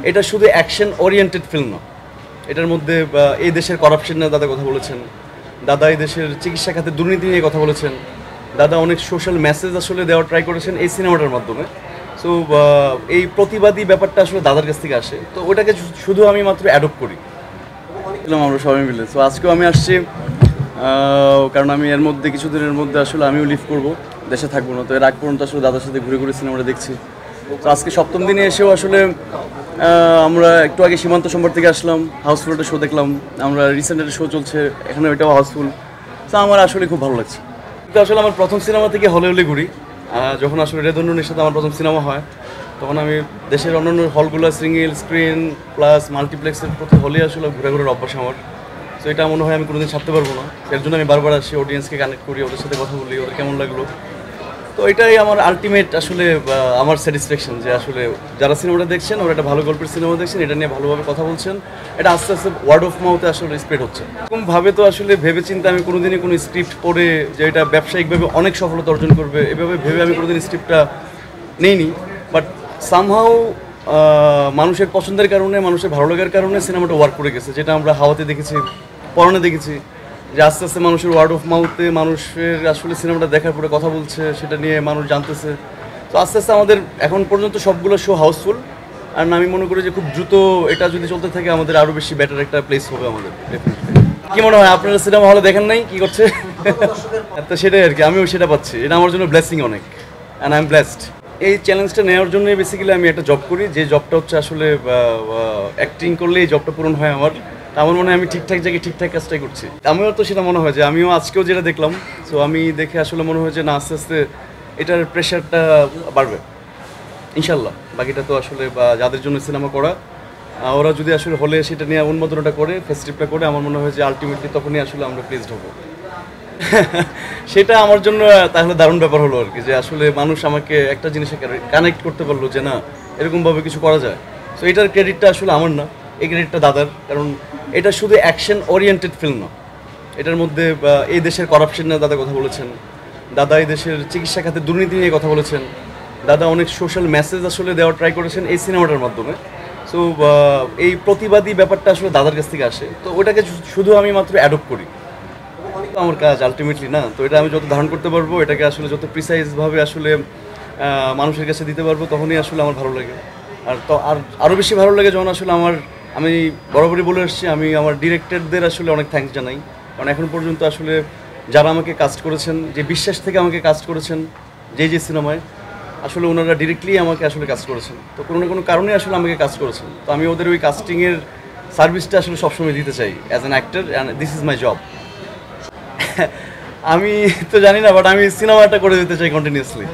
এটা শুধু action oriented film না। এটার মধ্যে এই দেশের করাপশন নিয়ে দাদা কথা বলেছেন, দাদা এই দেশের চিকিৎসা খাতে দুর্নীতি নিয়ে কথা বলেছেন, দাদা অনেক সোশ্যাল মেসেজ আসলে দেওয়ার ট্রাই করেছেন এই সিনেমাটার মাধ্যমে। সো এই প্রতিবাদী ব্যাপারটা আসলে দাদার কাছ থেকে আসে, তো ওটাকে শুধু আমি মাত্র অ্যাডপ্ট করি আমরা সবাই মিলে। সো আজকেও আমি আসছি কারণ আমি এর মধ্যে কিছুদিনের মধ্যে আসলে আমিও লিভ করব, দেশে থাকবো না। তো এর আগ পর্যন্ত আসলে দাদার সাথে ঘুরে ঘুরে সিনেমাটা দেখছি। তো আজকে সপ্তম দিনে এসেও আসলে আমরা একটু আগে সীমান্ত সম্পর্ক থেকে আসলাম, হাউসফুল একটা শো দেখলাম। আমরা রিসেন্ট একটা শো চলছে এখানে, ওইটাও হাউসফুল। তো আমার আসলে খুব ভালো লাগছে। কিন্তু আসলে আমার প্রথম সিনেমা থেকে হলে হলে ঘুরি। যখন আসলে রেদনুনের সাথে আমার প্রথম সিনেমা হয়, তখন আমি দেশের অন্যান্য হলগুলো সিঙ্গেল স্ক্রিন প্লাস মাল্টিপ্লেক্সের প্রতি হলে আসলে ঘুরে ঘুরে অভ্যাস আমার। তো এটা মনে হয় আমি কোনোদিন ছাড়তে পারবো না। এর জন্য আমি বারবার আসি, অডিয়েন্সকে কানেক্ট করি, ওদের সাথে কথা বলি, ওদের কেমন লাগলো। তো এটাই আমার আলটিমেট আসলে আমার স্যাটিসফ্যাকশন যে আসলে যারা সিনেমাটা দেখছেন ওরা একটা ভালো গল্পের সিনেমা দেখছেন, এটা নিয়ে ভালোভাবে কথা বলছেন, এটা আস্তে আস্তে ওয়ার্ড অফ মাউথে আসলে স্প্রেড হচ্ছে। এরকমভাবে তো আসলে ভেবে চিন্তে আমি কোনোদিনই কোনো স্ক্রিপ্ট পড়ে যে এটা ব্যবসায়িকভাবে অনেক সফলতা অর্জন করবে এভাবে ভেবে আমি কোনোদিন স্ক্রিপ্টটা নেইনি। বাট সামহাউ মানুষের পছন্দের কারণে, মানুষের ভালো লাগার কারণে সিনেমাটা ওয়ার্ক করে গেছে, যেটা আমরা হাওয়াতে দেখেছি, পরনে দেখেছি যে আস্তে আস্তে মানুষের ওয়ার্ড অফ মাউথে মানুষের আসলে সিনেমাটা দেখার পরে কথা বলছে, সেটা নিয়ে মানুষ জানতেছে। তো আস্তে আস্তে আমাদের এখন পর্যন্ত সবগুলো শো হাউসফুল। আর আমি মনে করি যে খুব দ্রুত এটা যদি চলতে থাকে আমাদের আরও বেশি বেটার একটা প্লেস হবে আমাদের। কি মনে হয় আপনারা সিনেমা হলে দেখেন নাই কি করছে? তো সেটাই আর কি, আমিও সেটা পাচ্ছি। এটা আমার জন্য ব্লেসিং অনেক, অ্যান্ড আই এম ব্লেসড। এই চ্যালেঞ্জটা নেওয়ার জন্যই বেসিক্যালি আমি একটা জব করি, যে জবটা হচ্ছে আসলে অ্যাক্টিং করলে এই জবটা পূরণ হয় আমার। আমার মনে হয় আমি ঠিকঠাক জায়গায় ঠিকঠাক কাজটাই করছি। আমিও তো সেটা মনে হয় যে আমিও আজকেও যেটা দেখলাম, সো আমি দেখে আসলে মনে হয় যে না, আস্তে আস্তে এটার প্রেশারটা বাড়বে ইনশাল্লাহ। বাকিটা তো আসলে যাদের জন্য সিনেমা করা, ওরা যদি আসলে হলে সেটা নিয়ে উন্মোদনটা করে, ফেস্টিভটা করে, আমার মনে হয় যে আলটিমেটলি তখনই আসলে আমরা প্লেসড হবো। সেটা আমার জন্য তাহলে দারুণ ব্যাপার হলো আর কি, যে আসলে মানুষ আমাকে একটা জিনিসে কানেক্ট করতে পারলো যে না, এরকমভাবে কিছু করা যায়। সো এটার ক্রেডিটটা আসলে আমার না, এই ক্রেডিটটা দাদার। কারণ এটা শুধু অ্যাকশন ওরিয়েন্টেড ফিল্ম না। এটার মধ্যে এই দেশের করাপশন নিয়ে দাদা কথা বলেছেন, দাদা এই দেশের চিকিৎসা খাতে দুর্নীতি নিয়ে কথা বলেছেন, দাদা অনেক সোশ্যাল মেসেজ আসলে দেওয়ার ট্রাই করেছেন এই সিনেমাটার মাধ্যমে। সো এই প্রতিবাদী ব্যাপারটা আসলে দাদার কাছ থেকে আসে, তো ওটাকে শুধু আমি মাত্র অ্যাডপ্ট করি। আমার কাজ আলটিমেটলি না, তো এটা আমি যত ধারণ করতে পারবো, এটাকে আসলে যত প্রিসাইজভাবে আসলে মানুষের কাছে দিতে পারবো, তখনই আসলে আমার ভালো লাগে। আর তো আরও বেশি ভালো লাগে যখন আসলে আমি বরাবরই বলে আসছি, আমি আমার ডিরেক্টরদের আসলে অনেক থ্যাঙ্কস জানাই। কারণ এখন পর্যন্ত আসলে যারা আমাকে কাস্ট করেছেন, যে বিশ্বাস থেকে আমাকে কাস্ট করেছেন যে সিনেমায়, আসলে ওনারা ডিরেক্টলি আমাকে আসলে কাস্ট করেছেন। তো কোনো না কোনো কারণে আসলে আমাকে কাস্ট করেছেন। তো আমি ওদের ওই কাস্টিংয়ের সার্ভিসটা আসলে সবসময় দিতে চাই as an actor, and this is my job. আমি তো জানি না, বাট আমি সিনেমাটা করে দিতে চাই কন্টিনিউয়াসলি।